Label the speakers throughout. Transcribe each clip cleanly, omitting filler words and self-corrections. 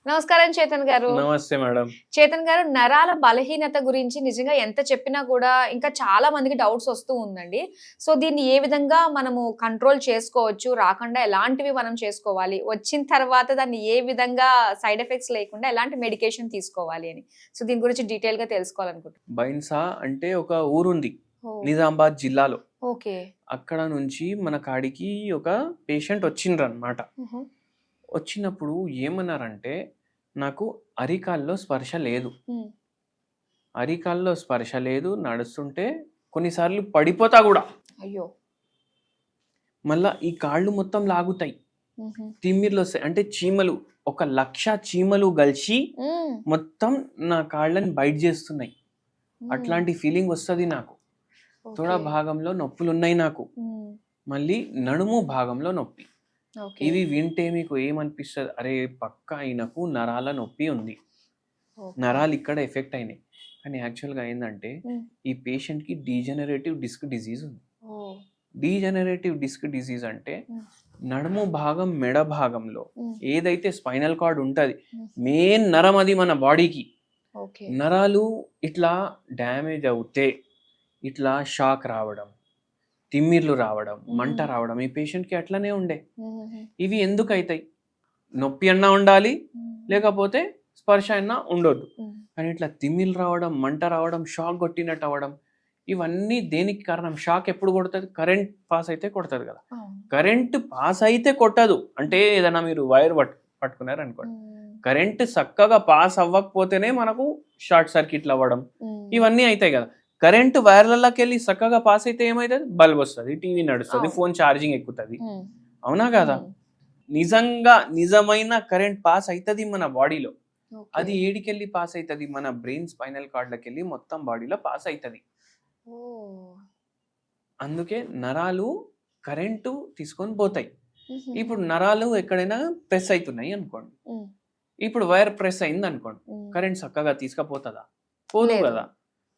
Speaker 1: నమస్కారం చేతన్ గారు.
Speaker 2: నమస్తే మేడం.
Speaker 1: చేతన్ గారు, నరాల బలహీనత గురించి నిజంగా ఎంత చెప్పినా కూడా ఇంకా చాలా మందికి డౌట్స్ వస్తూ ఉందండి. సో దీన్ని ఏ విధంగా మనము కంట్రోల్ చేసుకోవచ్చు? రాకుండా ఎలాంటివి మనం చేసుకోవాలి? వచ్చిన తర్వాత దాన్ని ఏ విధంగా సైడ్ ఎఫెక్ట్స్ లేకుండా ఎలాంటి మెడికేషన్ తీసుకోవాలి అని. సో దీని గురించి డీటెయిల్‌గా తెలుసుకోవాలనుకుంటున్నాను.
Speaker 2: బైన్సా అంటే ఒక ఊరుంది
Speaker 1: ఓహ్!
Speaker 2: నిజామాబాద్ జిల్లాలో.
Speaker 1: ఓకే.
Speaker 2: అక్కడ నుంచి మన కాడికి ఒక పేషెంట్ వచ్చిండ్రన్నమాట.
Speaker 1: హుహు.
Speaker 2: వచ్చినప్పుడు ఏమన్నారంటే, నాకు అరికాల్లో స్పర్శ లేదు.
Speaker 1: హ్మ్.
Speaker 2: అరికాల్లో స్పర్శ లేదు. నడుస్తుంటే కొన్నిసార్లు పడిపోతా గూడా.
Speaker 1: అయ్యో!
Speaker 2: మళ్ళా ఈ కాళ్ళు మొత్తం లాగుతాయి.
Speaker 1: హుహు.
Speaker 2: తిమ్మిర్లొస్తాయి. అంటే చీమలు 1,00,000 చీమలు గలిసి
Speaker 1: హ్మ్.
Speaker 2: మొత్తం నా కాళ్ళని బైట్ చేస్తున్నాయి.
Speaker 1: హ్మ్.
Speaker 2: అట్లాంటి ఫీలింగ్ వస్తది నాకు. తొడ
Speaker 1: ఓకే.
Speaker 2: భాగంలో నొప్పులున్నాయి నాకు.
Speaker 1: హ్మ్.
Speaker 2: మళ్ళీ నడుము భాగంలో నొప్పి.
Speaker 1: ఓకే.
Speaker 2: ఇవి వింటే మీకు ఏమనిపిస్తది? అరే! పక్కా ఈయనకు నరాల నొప్పి ఉంది.
Speaker 1: ఓకే.
Speaker 2: నరాలు ఇక్కడ ఎఫెక్ట్ అయినాయి. కానీ యాక్చువల్‌గా ఏందంటే,
Speaker 1: హ్మ్.
Speaker 2: ఈ పేషెంట్‌కి డీజనరేటివ్ డిస్క్ డిసీజ్ ఉంది.
Speaker 1: ఓహ్!
Speaker 2: డీజనరేటివ్ డిస్క్ డిసీజ్ అంటే
Speaker 1: హ్మ్.
Speaker 2: నడుము భాగం, మెడ భాగంలో
Speaker 1: హ్మ్.
Speaker 2: ఏదైతే స్పైనల్ కార్డ్ ఉంటది,
Speaker 1: హ్మ్.
Speaker 2: మెయిన్ నరం అది మన బాడీకి.
Speaker 1: ఓకే.
Speaker 2: నరాలు ఇట్లా డ్యామేజ్ అవుతే, ఇట్లా షాక్ రావడం, తిమ్మిర్లు రావడం, మంట
Speaker 1: హ్మ్.
Speaker 2: రావడం ఈ పేషెంట్‌కి అట్లనే ఉండే.
Speaker 1: హుహుహు.
Speaker 2: ఇవి ఎందుకైతాయి? నొప్పి అన్నా ఉండాలి,
Speaker 1: హ్మ్.
Speaker 2: లేకపోతే స్పర్శ అన్నా ఉండొద్దు.
Speaker 1: హ్మ్.
Speaker 2: కానీ ఇట్లా తిమ్మిర్లు రావడం, మంట రావడం, షాక్ కొట్టినట్టు అవ్వడం, ఇవన్నీ దేనికి కారణం? షాక్ ఎప్పుడు కొడతది? కరెంట్ పాస్ అయితే కొడతది కదా!
Speaker 1: అవును.
Speaker 2: కరెంట్ పాస్ అయితే కొట్టదు. అంటే ఏదైనా మీరు వైర్ పట్టుకున్నారనుకోండి.
Speaker 1: హ్మ్.
Speaker 2: కరెంట్ చక్కగా పాస్ అవ్వకపోతేనే మనకు షార్ట్ సర్క్యూట్లు అవ్వడం,
Speaker 1: హ్మ్.
Speaker 2: ఇవన్నీ అయితాయి కదా! కరెంట్ వైర్లలోకెళ్ళి చక్కగా పాస్ అయితే ఏమైతది? బల్బ్ వస్తది, టీవీ నడుస్తది,
Speaker 1: అవును.
Speaker 2: ఫోన్ ఛార్జింగ్ ఎక్కుతది.
Speaker 1: హ్మ్.
Speaker 2: అవునా కాదా?
Speaker 1: హ్మ్.
Speaker 2: నిజంగా నిజమైన కరెంట్ పాస్ అయితది మన బాడీలో.
Speaker 1: ఓకే.
Speaker 2: అది ఏడికెళ్ళి పాస్ అయితది? మన బ్రెయిన్ స్పైనల్ కార్డ్‌లకెళ్ళి మొత్తం బాడీలో పాస్ అయితది.
Speaker 1: ఓహ్!
Speaker 2: అందుకే నరాలు కరెంటు తీసుకొని పోతాయి.
Speaker 1: హుహుహు.
Speaker 2: ఇప్పుడు నరాలు ఎక్కడైనా ప్రెస్ అయితున్నాయి అనుకోండి.
Speaker 1: హ్మ్.
Speaker 2: ఇప్పుడు వైర్ ప్రెస్ అయిందనుకోండి.
Speaker 1: హ్మ్.
Speaker 2: కరెంట్ చక్కగా తీసుకపోతదా? పోదు
Speaker 1: లేదు.
Speaker 2: గదా!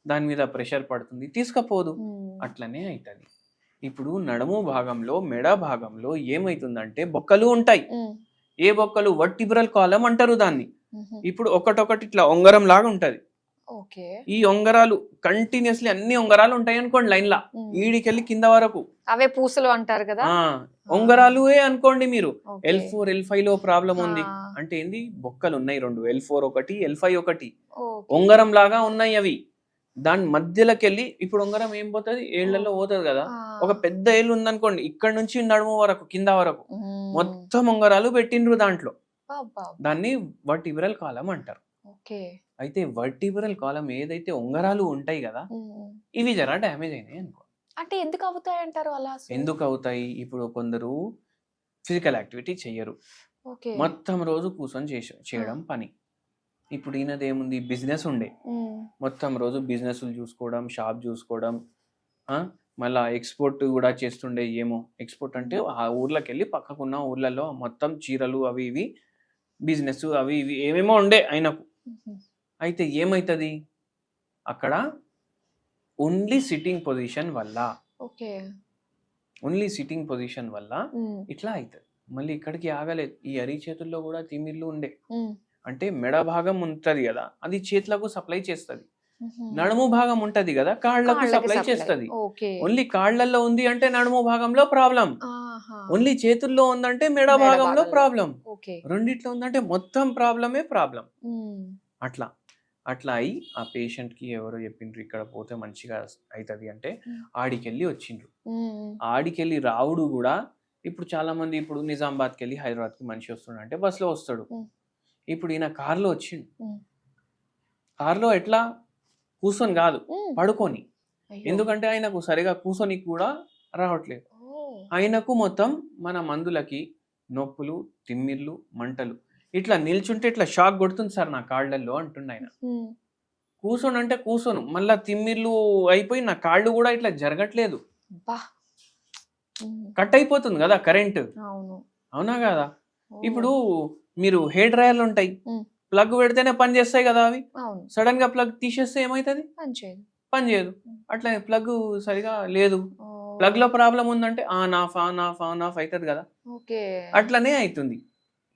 Speaker 2: దాని మీద ప్రెషర్ పడుతుంది. తీసుకపోదు.
Speaker 1: హ్మ్.
Speaker 2: అట్లనే అయితది. ఇప్పుడు నడుము భాగంలో, మెడ భాగంలో ఏమైతుందంటే బొక్కలు ఉంటాయి.
Speaker 1: హ్మ్.
Speaker 2: ఏ బొక్కలు? వర్టిబ్రల్ కాలమ్ అంటారు దాన్ని.
Speaker 1: హుహు.
Speaker 2: ఇప్పుడు ఒకటొకటి ఇట్లా ఉంగరం లాగా ఉంటది.
Speaker 1: ఓకే.
Speaker 2: ఈ ఉంగరాలు కంటిన్యూస్‌లీ అన్ని ఉంగరాలు ఉంటాయనుకోండి లైన్‌ల.
Speaker 1: హ్మ్.
Speaker 2: ఈడికెళ్ళి కింద వరకు.
Speaker 1: అవే పూసలు అంటారు గదా!
Speaker 2: ఆ!
Speaker 1: ఆ!
Speaker 2: ఉంగరాలుయే అనుకోండి మీరు.
Speaker 1: ఓకే.
Speaker 2: L4, L5లో ప్రాబ్లమ్ ఉంది.
Speaker 1: ఆ!
Speaker 2: అంటే ఏంది? బొక్కలున్నాయి 2. L4 ఒకటి, L5 ఒకటి.
Speaker 1: ఓకే.
Speaker 2: ఉంగరం లాగా ఉన్నాయి అవి. దాని మధ్యలోకెళ్ళి ఇప్పుడు ఉంగరం ఏం పోతది? ఏళ్ళలో
Speaker 1: ఓహ్!
Speaker 2: పోతది గదా!
Speaker 1: ఆ!
Speaker 2: ఒక పెద్ద ఏళ్ళు ఉందనుకోండి. ఇక్కడి నుంచి నడుము వరకు, కింద వరకు.
Speaker 1: హ్మ్.
Speaker 2: మొత్తం ఉంగరాలు పెట్టిండ్రు దాంట్లో.
Speaker 1: అబ్బబ్బా!
Speaker 2: దాన్ని వర్టిబ్రల్ కాలమ్ అంటారు.
Speaker 1: ఓకే.
Speaker 2: అయితే వర్టిబ్రల్ కాలమ్ ఏదైతే ఉంగరాలు ఉంటాయి గదా!
Speaker 1: హ్మ్.
Speaker 2: ఇవి జర డ్యామేజ్ అయినాయి అనుకో.
Speaker 1: అంటే ఎందుకు అవుతాయంటారు అలా అసలు?
Speaker 2: ఎందుకవుతాయి? ఇప్పుడు కొందరు ఫిజికల్ యాక్టివిటీ చెయ్యరు.
Speaker 1: ఓకే.
Speaker 2: మొత్తం రోజు కూర్చొని
Speaker 1: ఆ!
Speaker 2: చేయడం పని. ఇప్పుడు ఈయనదేముంది బిజినెస్ ఉండే.
Speaker 1: హ్మ్.
Speaker 2: మొత్తం రోజు బిజినెస్‌లు చూసుకోవడం, షాప్ చూసుకోవడం, ఆ! మళ్ళా ఎక్స్‌పోర్ట్ గూడా చేస్తుండే ఏమో. ఎక్స్‌పోర్ట్ అంటే ఆ ఊర్లకెళ్ళి పక్కకున్న ఊర్లలో మొత్తం చీరలు అవి ఇవి బిజినెస్ అవి ఇవి ఏమేమో ఉండే ఆయనకు.
Speaker 1: హుహు.
Speaker 2: అయితే ఏమైతది? అక్కడ ఓన్లీ సిట్టింగ్ పొజిషన్ వల్ల,
Speaker 1: ఓకే.
Speaker 2: ఓన్లీ సిట్టింగ్ పొజిషన్ వల్ల
Speaker 1: హ్మ్.
Speaker 2: ఇట్లా అయితది. మళ్ళీ ఇక్కడికి ఆగలేదు. ఈ అరిచేతుల్లో గూడా తిమ్మిర్లు ఉండే.
Speaker 1: హ్మ్.
Speaker 2: అంటే మెడ భాగం ఉంటది గదా! అది చేతులకు సప్లై చేస్తది.
Speaker 1: హుహు.
Speaker 2: నడుము భాగం ఉంటది గదా! కాళ్ళకు
Speaker 1: కాళ్ళకి
Speaker 2: సప్లై
Speaker 1: సప్లై.
Speaker 2: చేస్తది.
Speaker 1: ఓకే.
Speaker 2: ఓన్లీ కాళ్ళల్లో ఉంది అంటే నడుము భాగంలో ప్రాబ్లమ్.
Speaker 1: ఆహా!
Speaker 2: ఓన్లీ చేతుల్లో ఉందంటే మెడ
Speaker 1: మెడ
Speaker 2: భాగంలో
Speaker 1: భాగంలో.
Speaker 2: ప్రాబ్లమ్.
Speaker 1: ఓకే.
Speaker 2: రెండిట్లో ఉందంటే మొత్తం ప్రాబ్లమే ప్రాబ్లమ్.
Speaker 1: హ్మ్.
Speaker 2: అట్లా. అట్లా అయి ఆ పేషెంట్‌కి ఎవరో చెప్పిండ్రు ఇక్కడ పోతే మంచిగా అయితది అంటే
Speaker 1: హ్మ్.
Speaker 2: ఆడికెళ్ళి వచ్చిండ్రు.
Speaker 1: హ్మ్.
Speaker 2: ఆడికెళ్ళి రావుడు గూడా ఇప్పుడు చాలామంది ఇప్పుడు నిజామాబాద్‌కెళ్ళి హైదరాబాద్‌కి మనిషి వస్తున్నాడంటే బస్‌లో వస్తాడు.
Speaker 1: హ్మ్.
Speaker 2: ఇప్పుడు ఈయన కార్‌లో వచ్చిండు.
Speaker 1: హ్మ్.
Speaker 2: కార్‌లో ఎట్లా? కూర్చొని గాదు.
Speaker 1: హ్మ్.
Speaker 2: పడుకొని.
Speaker 1: అయ్యో!
Speaker 2: ఎందుకంటే ఆయనకు సరిగా కూసోనికి కూడా రావట్లేదు.
Speaker 1: ఓహ్!
Speaker 2: ఆయనకు మొత్తం మన మందులకి నొప్పులు, తిమ్మిర్లు, మంటలు. ఇట్లా నిల్చుంటే ఇట్లా షాక్ కొడుతుంది సార్ నా కాళ్ళల్లో అంటుండాయన.
Speaker 1: హ్మ్.
Speaker 2: కూసోనంటే కూసోను. మళ్ళా తిమ్మిర్లు అయిపోయి నా కాళ్ళు గూడా ఇట్లా జరగట్లేదు.
Speaker 1: అబ్బా! హ్మ్.
Speaker 2: కట్ అయిపోతుంది గదా కరెంట్.
Speaker 1: అవును.
Speaker 2: అవునా గాదా?
Speaker 1: ఓహ్!
Speaker 2: ఇప్పుడు మీరు హెయిర్ డ్రైయర్‌లుంటాయి.
Speaker 1: హ్మ్.
Speaker 2: ప్లగ్ పెడితేనే పని చేస్తాయి గదా అవి.
Speaker 1: అవును.
Speaker 2: సడెన్‌గా ప్లగ్ తీసేస్తే ఏమైతది?
Speaker 1: పనిచేయదు.
Speaker 2: పని చేయదు.
Speaker 1: హ్మ్.
Speaker 2: అట్లనే ప్లగ్గు సరిగా లేదు.
Speaker 1: ఓహ్!
Speaker 2: ప్లగ్‌లో ప్రాబ్లమ్ ఉందంటే on, of, on, of, on, of అయితది గదా!
Speaker 1: ఓకే.
Speaker 2: అట్లనే అయితుంది.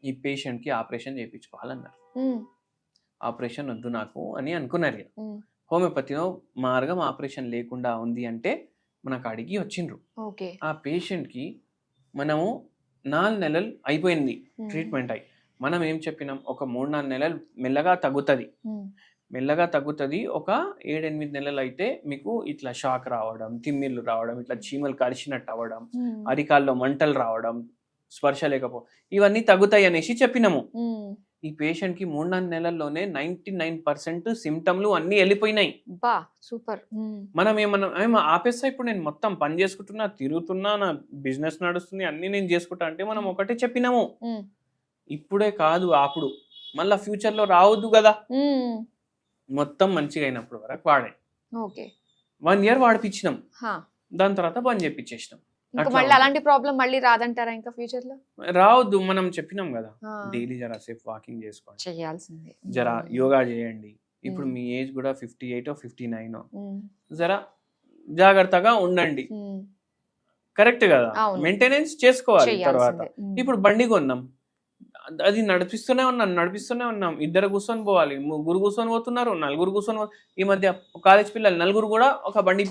Speaker 2: ఈ పేషెంట్కి ఆపరేషన్ చేయించుకోవాలన్నారు.
Speaker 1: ఉమ్,
Speaker 2: ఆపరేషన్ వద్దు నాకు అని అనుకున్నారు ఇక.
Speaker 1: ఉమ్,
Speaker 2: హోమియోపతిలో మార్గం ఆపరేషన్ లేకుండా ఉంది అంటే మన కాడికి వచ్చిండ్రు.
Speaker 1: ఓకే.
Speaker 2: ఆ పేషెంట్కి మనము 4 నెలలు అయిపోయింది
Speaker 1: ఉమ్,
Speaker 2: ట్రీట్మెంట్ అయి. మనం ఏం చెప్పినాం, ఒక 3-4 నెలలు మెల్లగా తగ్గుతుంది,
Speaker 1: ఉమ్,
Speaker 2: మెల్లగా తగ్గుతుంది. ఒక 7-8 నెలలు అయితే మీకు ఇట్లా షాక్ రావడం, తిమ్మిర్లు రావడం, ఇట్లా చీమలు కరిచినట్టు అవ్వడం,
Speaker 1: ఉమ్,
Speaker 2: అరికాల్లో మంటలు రావడం, స్పర్శ లేకపో, ఇవన్నీ తగ్గుతాయి అనేసి చెప్పినాము.
Speaker 1: ఉమ్.
Speaker 2: ఈ పేషెంట్కి 3-4 నెలల్లోనే 99% సిమ్టమ్లు అన్నీ వెళ్ళిపోయినాయి.
Speaker 1: బా సూపర్. ఉమ్,
Speaker 2: మనం ఏమన్నా ఆపేస్తా, ఇప్పుడు నేను మొత్తం పని చేసుకుంటున్నా, తిరుగుతున్నా, నా బిజినెస్ నడుస్తుంది, అన్నీ నేను చేసుకుంటా అంటే మనం ఒకటే చెప్పినాము,
Speaker 1: ఉమ్,
Speaker 2: ఇప్పుడే కాదు అప్పుడు, మళ్ళీ ఫ్యూచర్లో రావద్దు కదా.
Speaker 1: ఉమ్,
Speaker 2: మొత్తం మంచిగా అయినప్పుడు వరకు వాడే
Speaker 1: ఓకే.
Speaker 2: 1 ఇయర్ వాడిపించినాం,
Speaker 1: హా.
Speaker 2: దాని తర్వాత బంద్ చేపించేసినాం.
Speaker 1: ఇంకా
Speaker 2: అట్లా
Speaker 1: మళ్ళీ
Speaker 2: ఉంటుంది.
Speaker 1: అలాంటి ప్రాబ్లం మళ్ళీ రాదంటారా ఇంకా ఫ్యూచర్ లో?
Speaker 2: రావద్దు, మనం చెప్పినాం కదా,
Speaker 1: ఆ,
Speaker 2: డైలీ జరా సేపు వాకింగ్ చేసుకోండి,
Speaker 1: చెయ్యాల్సిందే.
Speaker 2: జరా
Speaker 1: ఉమ్,
Speaker 2: యోగా చేయండి. ఇప్పుడు
Speaker 1: ఉమ్,
Speaker 2: మీ ఏజ్ కూడా 58 59,
Speaker 1: ఉమ్,
Speaker 2: జరా జాగ్రత్తగా ఉండండి.
Speaker 1: ఉమ్,
Speaker 2: కరెక్ట్ కదా,
Speaker 1: అవును.
Speaker 2: మెయింటెనెన్స్ చేసుకోవాలి. తర్వాత
Speaker 1: చెయ్యాల్సిందే. ఉమ్,
Speaker 2: ఇప్పుడు బండి కొన్నాం, అది నడిపిస్తూనే ఉన్నాం. 2 కూర్చొని పోవాలి, 3 కూర్చొని పోతున్నారు, 4 కూర్చొని ఈ మధ్య కాలేజ్ పిల్లలు 4 కూడా ఒక బండి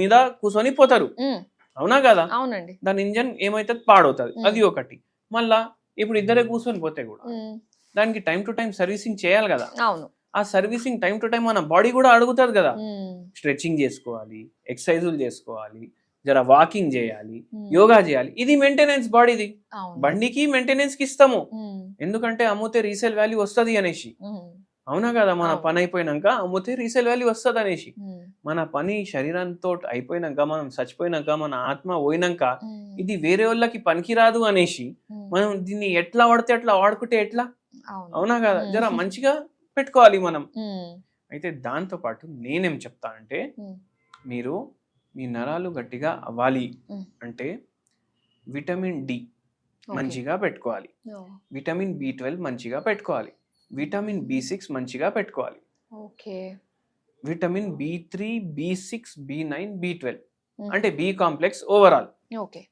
Speaker 2: మీద కూర్చొని పోతారు.
Speaker 1: ఉమ్,
Speaker 2: అవునా కదా,
Speaker 1: అవునండి.
Speaker 2: దాని ఇంజన్ ఏమైతుంది, పాడవుతుంది.
Speaker 1: ఉమ్,
Speaker 2: అది ఒకటి. మళ్ళా ఇప్పుడు 2 కూర్చొని పోతే కూడా
Speaker 1: ఉమ్,
Speaker 2: దానికి టైం టు టైం సర్వీసింగ్ చేయాలి కదా.
Speaker 1: అవును.
Speaker 2: ఆ సర్వీసింగ్ టైం టు టైం మన బాడీ కూడా అడుగుతుంది కదా.
Speaker 1: ఉమ్,
Speaker 2: స్ట్రెచింగ్ చేసుకోవాలి, ఎక్సర్సైజులు చేసుకోవాలి, జర వాకింగ్ చేయాలి,
Speaker 1: ఉమ్,
Speaker 2: యోగా చేయాలి. ఇది మెయింటెనెన్స్ బాడీది.
Speaker 1: అవును.
Speaker 2: బండికి మెయింటెనెన్స్ కి ఇస్తాము,
Speaker 1: ఉమ్,
Speaker 2: ఎందుకంటే అమ్ముతే రీసేల్ వాల్యూ వస్తుంది అనేసి.
Speaker 1: ఉమ్,
Speaker 2: అవునా కదా, మన
Speaker 1: అవును.
Speaker 2: పని అయిపోయినాక అమ్ముతే రీసేల్ వాల్యూ వస్తుంది అనేసి.
Speaker 1: ఉమ్,
Speaker 2: మన పని శరీరంతో అయిపోయినాక, మనం చచ్చిపోయినాక, మన ఆత్మ పోయినాక
Speaker 1: ఉమ్,
Speaker 2: ఇది వేరే వాళ్ళకి పనికిరాదు అనేసి
Speaker 1: ఉమ్,
Speaker 2: మనం దీన్ని ఎట్లా వాడితే అట్లా వాడుకుంటే ఎట్లా.
Speaker 1: అవును.
Speaker 2: అవునా కదా,
Speaker 1: ఉమ్,
Speaker 2: జర మంచిగా పెట్టుకోవాలి మనం.
Speaker 1: ఉమ్,
Speaker 2: అయితే దాంతో పాటు నేనేం చెప్తా అంటే,
Speaker 1: ఉమ్,
Speaker 2: మీరు మీ నరాలు గట్టిగా అవ్వాలి
Speaker 1: ఉమ్,
Speaker 2: అంటే విటమిన్ డి
Speaker 1: ఓకే.
Speaker 2: మంచిగా పెట్టుకోవాలి,
Speaker 1: ఓ,
Speaker 2: విటమిన్ B12 మంచిగా పెట్టుకోవాలి, విటమిన్ B6 మంచిగా పెట్టుకోవాలి,
Speaker 1: okay.
Speaker 2: Vitamin B3 B6 B9 B12
Speaker 1: ఉమ్,
Speaker 2: అంటే బి కాంప్లెక్స్ ఓవరాల్.
Speaker 1: ఓకే.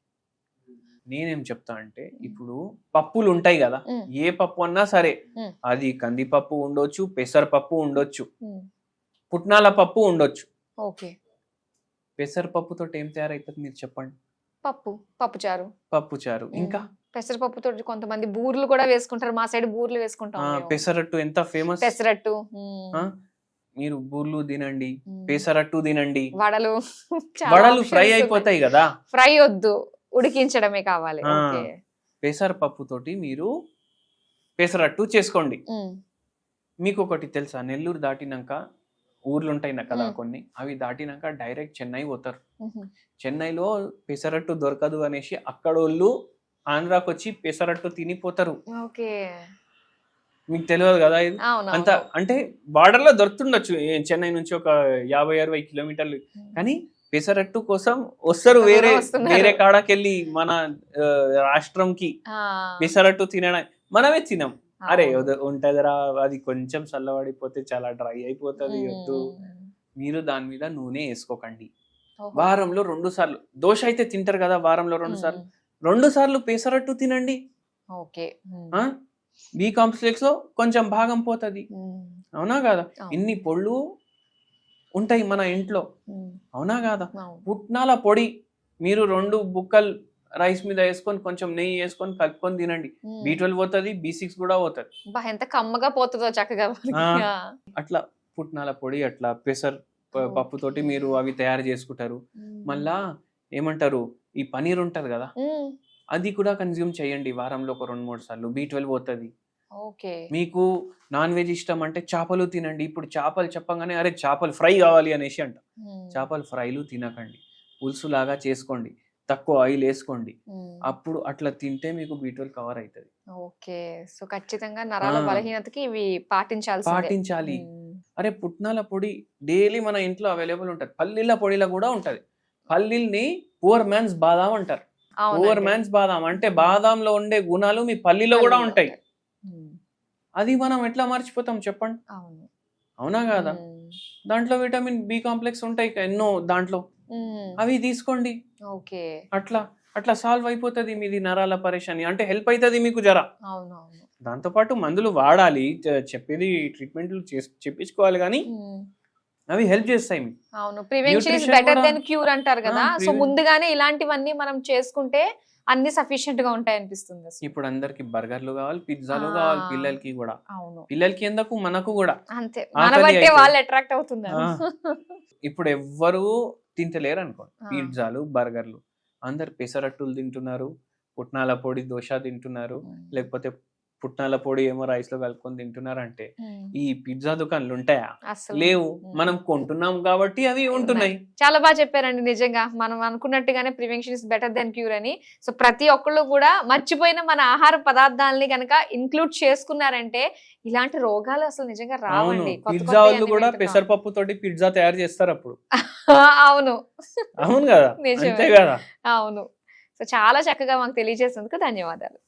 Speaker 2: నేనేం చెప్తా అంటే, ఇప్పుడు పప్పులు ఉంటాయి కదా,
Speaker 1: ఉమ్,
Speaker 2: ఏ పప్పు అన్నా సరే,
Speaker 1: ఉమ్,
Speaker 2: అది కందిపప్పు ఉండొచ్చు, పెసరపప్పు ఉండొచ్చు,
Speaker 1: ఉమ్,
Speaker 2: పుట్నాల పప్పు ఉండొచ్చు.
Speaker 1: ఓకే.
Speaker 2: పెసరపప్పుతో ఏం తయారైతుంది మీరు చెప్పండి?
Speaker 1: పప్పుచారు.
Speaker 2: పప్పు చారు. ఇంకా
Speaker 1: పెసరపప్పుతో కొంతమంది బూర్లు కూడా వేసుకుంటారు. మా సైడ్ బూర్లు వేసుకుంటాం మేము.
Speaker 2: పెసరట్టు ఎంత ఫేమస్.
Speaker 1: పెసరట్టు,
Speaker 2: మీరు బూర్లు తినండి,
Speaker 1: ఉమ్,
Speaker 2: పెసరట్టు తినండి,
Speaker 1: వడలు చాలా
Speaker 2: వడలు
Speaker 1: options
Speaker 2: ఫ్రై
Speaker 1: ఉన్నాయి.
Speaker 2: అయిపోతాయి కదా.
Speaker 1: ఫ్రై వద్దు, ఉడికించడమే కావాలి.
Speaker 2: ఆ,
Speaker 1: ఓకే.
Speaker 2: పెసరపప్పు తోటి మీరు పెసరట్టు చేసుకోండి.
Speaker 1: ఉమ్,
Speaker 2: మీకు ఒకటి తెలుసా, నెల్లూరు దాటినాక ఊర్లు ఉంటాయి కదా
Speaker 1: ఉమ్,
Speaker 2: కొన్ని, అవి దాటినాక డైరెక్ట్ చెన్నై పోతారు.
Speaker 1: ఉహు,
Speaker 2: చెన్నైలో పెసరట్టు దొరకదు అనేసి అక్కడోళ్ళు ఆంధ్రాకి వచ్చి పెసరట్టు తినిపోతారు.
Speaker 1: ఓకే.
Speaker 2: మీకు తెలియదు కదా ఇది.
Speaker 1: అవును,
Speaker 2: అంత అంటే బార్డర్ లో దొరుకుతుండొచ్చు, చెన్నై నుంచి ఒక 50-60 కిలోమీటర్లు, కానీ పెసరట్టు కోసం వస్తారు
Speaker 1: అంత దూరం
Speaker 2: వేరే
Speaker 1: వస్తున్నారు.
Speaker 2: వేరే కాడకెళ్ళి మన రాష్ట్రంకి
Speaker 1: ఆ,
Speaker 2: పెసరట్టు తినడం. మనమే తినం, అరే
Speaker 1: అవును.
Speaker 2: ఉంటదిరా, అది కొంచెం చల్లబడిపోతే చాలా డ్రై అయిపోతుంది, వద్దు.
Speaker 1: ఉమ్,
Speaker 2: మీరు దాని మీద నూనె వేసుకోకండి.
Speaker 1: ఓహో.
Speaker 2: వారంలో 2 సార్లు దోశ అయితే తింటారు కదా, వారంలో 2 సార్లు,
Speaker 1: ఉమ్,
Speaker 2: 2 సార్లు పెసరట్టు తినండి.
Speaker 1: ఓకే. ఉమ్,
Speaker 2: బి కాంప్లెక్స్ లో కొంచెం భాగం పోతుంది.
Speaker 1: ఉమ్,
Speaker 2: అవునా కాదా,
Speaker 1: అవును.
Speaker 2: ఇన్ని పొళ్ళు ఉంటాయి మన ఇంట్లో.
Speaker 1: ఉమ్,
Speaker 2: అవునా కాదా,
Speaker 1: అవును.
Speaker 2: పుట్నాల పొడి మీరు 2 బుక్కలు రైస్ మీద వేసుకొని కొంచెం నెయ్యి వేసుకొని కలుపుకొని తినండి.
Speaker 1: ఉమ్,
Speaker 2: B12 పోతుంది, B6 కూడా పోతుంది.
Speaker 1: బా ఎంత కమ్మగా పోతుందో చక్కగా మనకి.
Speaker 2: ఆ.
Speaker 1: ఆ,
Speaker 2: అట్లా పుట్నాల పొడి, అట్లా పప్పుతోటి మీరు అవి తయారు చేసుకుంటారు.
Speaker 1: ఉమ్,
Speaker 2: మళ్ళా ఏమంటారు, ఈ పనీర్ ఉంటది కదా,
Speaker 1: ఉమ్,
Speaker 2: అది కూడా కన్జ్యూమ్ చేయండి వారంలో ఒక 2-3 సార్లు. B12 పోతుంది.
Speaker 1: ఓకే.
Speaker 2: మీకు నాన్ వెజ్ ఇష్టం అంటే చేపలు తినండి. ఇప్పుడు చేపలు చెప్పగానే అరే చేపలు ఫ్రై కావాలి అనేసి అంట.
Speaker 1: ఉమ్,
Speaker 2: చేపలు ఫ్రైలు తినకండి, పులుసు లాగా చేసుకోండి, తక్కువ ఆయిల్ వేసుకోండి.
Speaker 1: ఉమ్,
Speaker 2: అప్పుడు అట్లా తింటే మీకు B12 కవర్ అవుతుంది.
Speaker 1: ఓకే. సో ఖచ్చితంగా నరాల
Speaker 2: ఆ.
Speaker 1: బలహీనతకి ఇవి పాటించాల్సిందే.
Speaker 2: పాటించాలి.
Speaker 1: ఉమ్,
Speaker 2: అరే పుట్నాల పొడి డైలీ మన ఇంట్లో అవైలబుల్ ఉంటుంది. పల్లీల పొడిలో కూడా ఉంటుంది. పల్లీల్ని పువర్ మ్యాన్స్ బాదాం అంటారు. పువర్
Speaker 1: అవునండి.
Speaker 2: మ్యాన్స్ బాదాం అంటే బాదాంలో ఉండే గుణాలు మీ పల్లీలో కూడా
Speaker 1: పల్లీలో
Speaker 2: ఉంటాయి.
Speaker 1: ఉంటాయి. ఉమ్,
Speaker 2: అది మనం ఎట్లా మర్చిపోతాం చెప్పండి.
Speaker 1: అవును.
Speaker 2: అవునా కాదా,
Speaker 1: ఉమ్,
Speaker 2: దాంట్లో విటమిన్ B కాంప్లెక్స్ ఉంటాయి ఎన్నో దాంట్లో,
Speaker 1: ఉమ్,
Speaker 2: అవి తీసుకోండి.
Speaker 1: ఓకే.
Speaker 2: అట్లా అట్లా సాల్వ్ అయిపోతుంది మీది నరాల పరేషాని, అంటే హెల్ప్ అవుతుంది మీకు జర.
Speaker 1: అవునవును.
Speaker 2: దాంతోపాటు మందులు వాడాలి, చెప్పేది ట్రీట్మెంట్లు చెప్పించుకోవాలి, కానీ అవి హెల్ప్ చేస్తాయి మీకు.
Speaker 1: అవును, ప్రివెన్షన్ ఇస్
Speaker 2: Nutrition
Speaker 1: బెటర్
Speaker 2: కూడా-
Speaker 1: దెన్ క్యూర్ అంటారు కదా. సో
Speaker 2: preven-
Speaker 1: ముందుగానే ఇలాంటివన్నీ మనం చేసుకుంటే అన్ని సఫిషియెంట్ గా ఉంటాయి అనిపిస్తుంది అసలు.
Speaker 2: ఇప్పుడు అందరికి బర్గర్లు కావాలి, పిజ్జాలు
Speaker 1: ఆ.
Speaker 2: కావాలి, పిల్లలకి కూడా.
Speaker 1: అవును,
Speaker 2: పిల్లలకి ఎందుకు, మనకు కూడా.
Speaker 1: అంతే,
Speaker 2: ఆకలి
Speaker 1: మన బట్టే
Speaker 2: అయితే.
Speaker 1: వాళ్ళు అట్రాక్ట్ అవుతున్నారు.
Speaker 2: ఇప్పుడు ఎవ్వరు తింటలేరు అనుకోండి
Speaker 1: ఆ.
Speaker 2: పిజ్జాలు, బర్గర్లు. అందరు పెసరట్టులు తింటున్నారు, పుట్నాల పొడి దోశ తింటున్నారు, లేకపోతే పుట్నాల పొడి ఏమో రైస్ లో కలుపుకొని తింటున్నారు. అంటే ఈ పిజ్జా దుకాణాలు ఉంటాయా?
Speaker 1: అసలు
Speaker 2: లేవు. మనం కొంటున్నాం కాబట్టి అవి ఉంటున్నాయి.
Speaker 1: చాలా బాగా చెప్పారండి. నిజంగా మనం అనుకున్నట్టుగానే prevention is better than cure అని. సో ప్రతి ఒక్కళ్ళు కూడా మర్చిపోయిన మన ఆహార పదార్థాలని కనుక ఇంక్లూడ్ చేసుకున్నారంటే ఇలాంటి రోగాలు అసలు నిజంగా
Speaker 2: అవును,
Speaker 1: రావండి. కొత్త
Speaker 2: పిజ్జా
Speaker 1: కొత్తవి
Speaker 2: వాళ్ళు
Speaker 1: అన్ని
Speaker 2: కూడా
Speaker 1: వింటున్నాం.
Speaker 2: పెసరపప్పు తోటి పిజ్జా తయారు చేస్తారు అప్పుడు.
Speaker 1: అవును,
Speaker 2: అవును కదా,
Speaker 1: నిజమే.
Speaker 2: అంతే కదా.
Speaker 1: అవును. సో చాలా చక్కగా మాకు తెలియజేసినందుకు ధన్యవాదాలు.